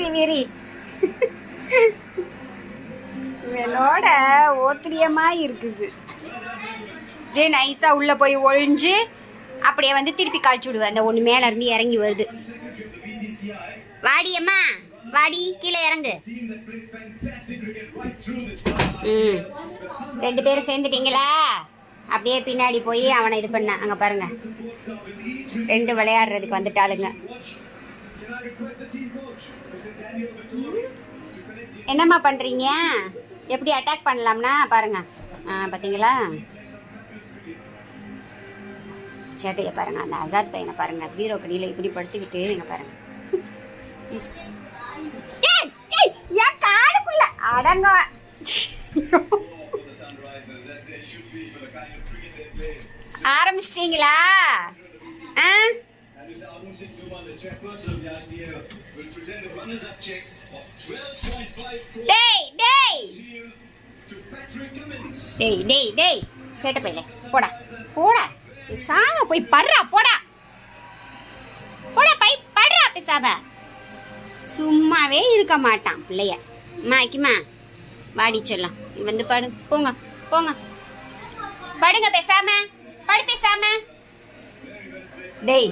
திமிரி இவனோட ஓத்திரியமா இருக்குது. அப்படியே நைஸா உள்ள போய் ஒழிஞ்சு அப்படியே வந்து திருப்பி கழிச்சு விடுவேன். அந்த ஒன்று மேல இருந்து இறங்கி வருது. வாடி அம்மா வாடி, கீழே இறங்கு. ரெண்டு பேரும் சேர்ந்துட்டீங்களா? அப்படியே பின்னாடி போய் அவனை இது பண்ண. அங்க பாருங்க, ரெண்டு விளையாடுறதுக்கு வந்துட்டாளுங்க. என்னம்மா பண்றீங்க? எப்படி அட்டாக் பண்ணலாம்னா பாருங்க. பாத்தீங்களா சேட்டைய பாருங்க. அந்த ஆசாத் பையனை பாருங்க, பீரோ கடியில இப்படி படுத்துக்கிட்டு இங்க பாருங்க. ஏன் காடுக்குள்ள அடங்க. ஆரம்பிச்சிட்டீங்களா? டேய் டேய் டேய் டேய் டேய் சேட்ட பையல, போடா போடா பேசாம போய் படுறா. போடா போடா பை படுறா பேசாம. சும்மாவே இருக்க மாட்டான் பிள்ளைய. மாய்க்குமா வாடி சொல்லலாம். வந்து படு. போங்க போங்க படுங்க பேசாம. படு பேசாம. டேய்